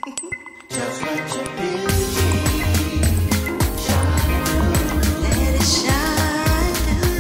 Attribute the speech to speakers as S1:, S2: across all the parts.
S1: Just let your beauty shine through. Let it shine through.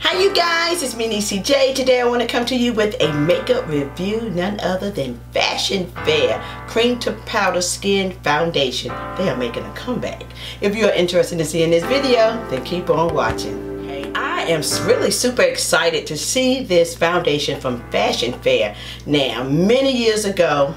S1: Hi you guys, it's me NeeCJae. Today I want to come to you with a makeup review, none other than Fashion Fair Cream to Powder Skin Foundation. They are making a comeback. If you are interested in seeing this video, then keep on watching. I am really super excited to see this foundation from Fashion Fair. Now, many years ago,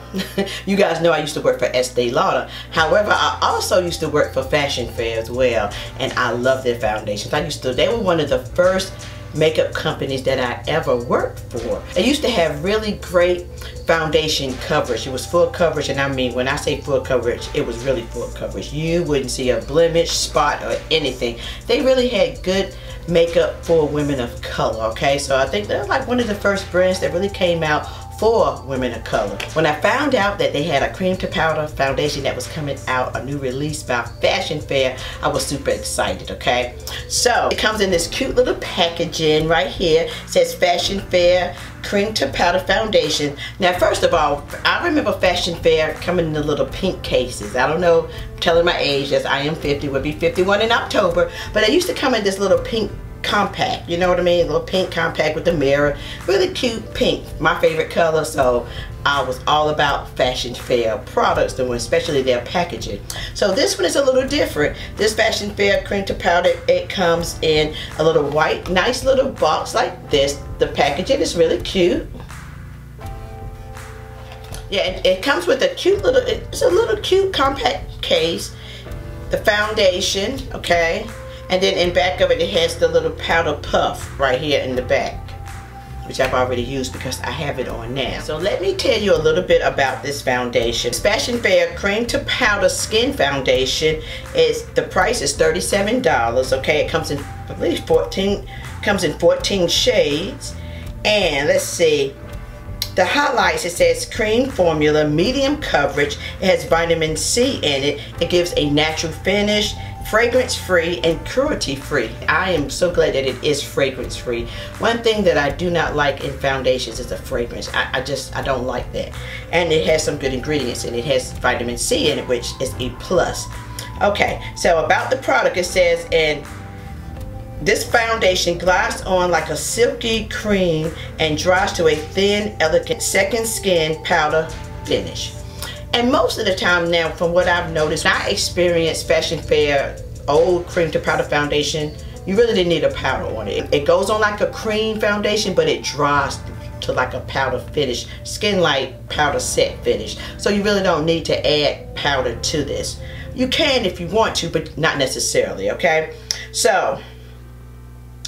S1: you guys know I used to work for Estee Lauder. However, I also used to work for Fashion Fair as well, and I love their foundations. They were one of the first makeup companies that I ever worked for. They used to have really great foundation coverage. It was full coverage, and I mean, when I say full coverage, it was really full coverage. You wouldn't see a blemish, spot, or anything. They really had good makeup for women of color, okay? So I think they're like one of the first brands that really came out for women of color. When I found out that they had a cream to powder foundation that was coming out, a new release by Fashion Fair, I was super excited, okay? So it comes in this cute little packaging right here. It says Fashion Fair Cream to Powder Foundation. Now, first of all, I remember Fashion Fair coming in the little pink cases. I don't know, I'm telling my age, as I am 50, will be 51 in October, but they used to come in this little pink compact, you know what I mean? A little pink compact with the mirror. Really cute pink, my favorite color. So I was all about Fashion Fair products, especially their packaging. So this one is a little different. This Fashion Fair Cream to Powder, it comes in a little white, nice little box like this. The packaging is really cute. Yeah, it comes with a cute little, it's a little cute compact case. The foundation, okay? And then in back of it, it has the little powder puff right here in the back, which I've already used because I have it on now. So let me tell you a little bit about this foundation. This Fashion Fair Cream to Powder Skin Foundation the price is $37. Okay, it comes in, I believe, 14 shades. And let's see. The highlights, it says cream formula, medium coverage. It has vitamin C in it. It gives a natural finish, fragrance free, and cruelty free. I am so glad that it is fragrance free. One thing that I do not like in foundations is the fragrance. I don't like that. And it has some good ingredients in it. It has vitamin C in it, which is a plus. Okay, so about the product, it says, and this foundation glides on like a silky cream and dries to a thin, elegant second skin powder finish. And most of the time now, from what I've noticed, when I experienced Fashion Fair old cream to powder foundation, you really didn't need a powder on it. It goes on like a cream foundation, but it dries to like a powder finish, skin light powder set finish. So you really don't need to add powder to this. You can if you want to, but not necessarily, okay? So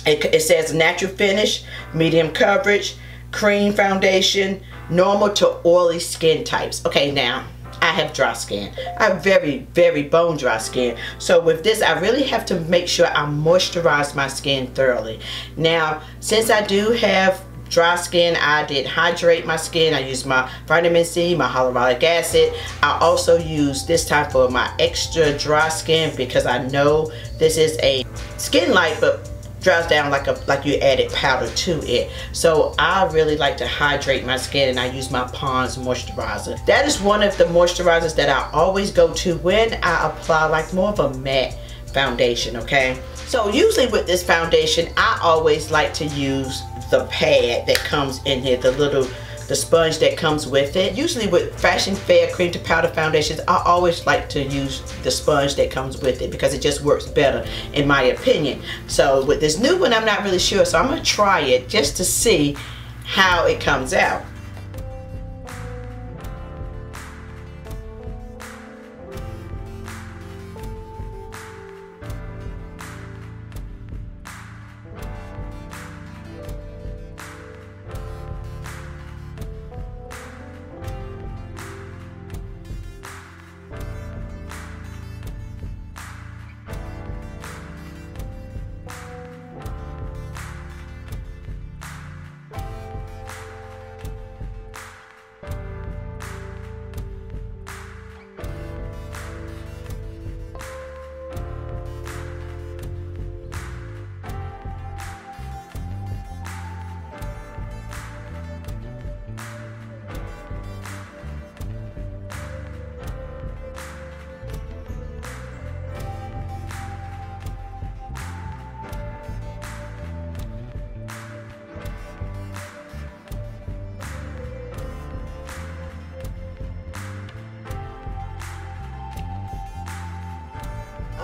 S1: it says natural finish, medium coverage, cream foundation, normal to oily skin types. Okay, now I have dry skin. I have very, very bone dry skin. So with this, I really have to make sure I moisturize my skin thoroughly. Now, since I do have dry skin, I did hydrate my skin. I used my vitamin C, my hyaluronic acid. I also use this time for my extra dry skin because I know this is a skin light, but dries down like you added powder to it. So I really like to hydrate my skin, and I use my Pond's moisturizer. That is one of the moisturizers that I always go to when I apply like more of a matte foundation, okay? So usually with this foundation, I always like to use the pad that comes in here, the sponge that comes with it. Usually with Fashion Fair Cream to Powder foundations, I always like to use the sponge that comes with it because it just works better in my opinion. So with this new one, I'm not really sure, so I'm gonna try it just to see how it comes out.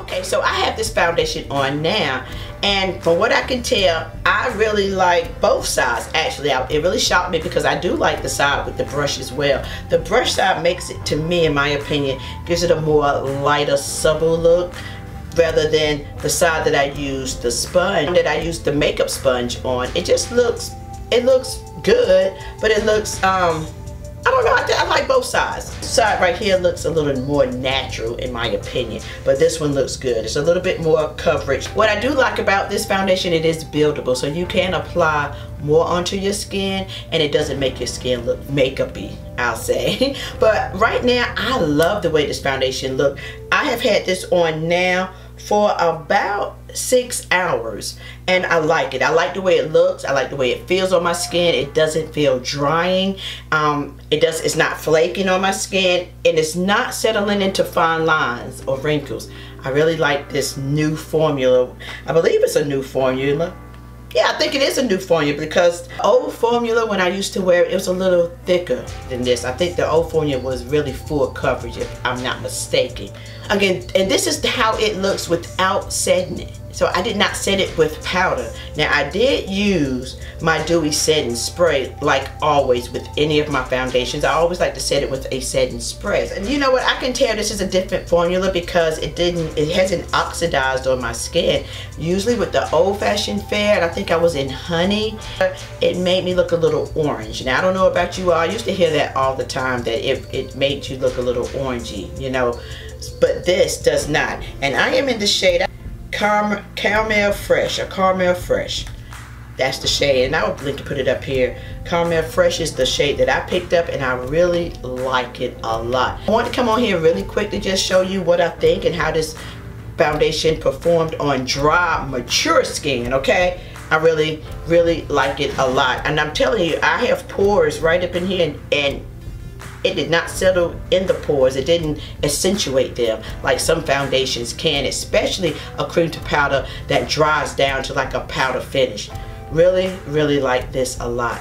S1: Okay, so I have this foundation on now, and from what I can tell, I really like both sides. Actually, it really shocked me because I do like the side with the brush as well. The brush side makes it, to me, in my opinion, gives it a more lighter, subtle look, rather than the side that I use the sponge, that I use the makeup sponge on. It just looks, it looks good, but it looks, I don't know, I like both sides. This side right here looks a little more natural in my opinion, but this one looks good. It's a little bit more coverage. What I do like about this foundation, it is buildable, so you can apply more onto your skin and it doesn't make your skin look makeup-y, I'll say. But right now, I love the way this foundation looks. I have had this on now for about 6 hours and I like it. I like the way it looks. I like the way it feels on my skin. It doesn't feel drying. It's not flaking on my skin, and it's not settling into fine lines or wrinkles. I really like this new formula. I believe it's a new formula. Yeah, I think it is a new formula because the old formula, when I used to wear it, it was a little thicker than this. I think the old formula was really full coverage, if I'm not mistaken. Again, and this is how it looks without setting it. So I did not set it with powder. Now I did use my dewy setting spray like always with any of my foundations. I always like to set it with a setting spray. And you know what, I can tell this is a different formula because it hasn't oxidized on my skin. Usually with the old-fashioned fair, and I think I was in honey, it made me look a little orange. Now I don't know about you all, I used to hear that all the time, that it made you look a little orangey, you know, but this does not. And I am in the shade Caramel Fresh, or Caramel Fresh. That's the shade, and I will link to put it up here. Caramel Fresh is the shade that I picked up, and I really like it a lot. I want to come on here really quick to just show you what I think and how this foundation performed on dry, mature skin, okay? I really, really like it a lot. And I'm telling you, I have pores right up in here, and it did not settle in the pores. It didn't accentuate them like some foundations can, especially a cream to powder that dries down to like a powder finish. Really, really like this a lot.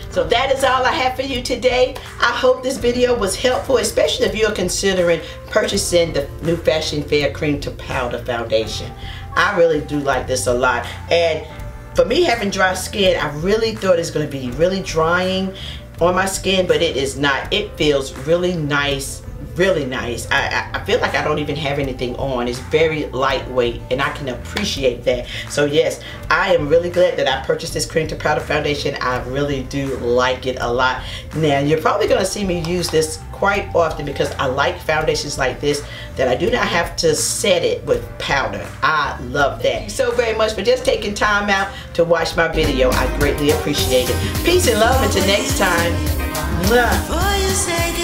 S1: So that is all I have for you today. I hope this video was helpful, especially if you're considering purchasing the new Fashion Fair cream to powder foundation. I really do like this a lot. And for me, having dry skin, I really thought it's going to be really drying on my skin, but it is not. It feels really nice, really nice. I feel like I don't even have anything on. It's very lightweight, and I can appreciate that. So yes, I am really glad that I purchased this cream to powder foundation. I really do like it a lot. Now you're probably going to see me use this quite often because I like foundations like this that I do not have to set it with powder. I love that. Thank you so very much for just taking time out to watch my video. I greatly appreciate it. Peace and love until next time. Mwah.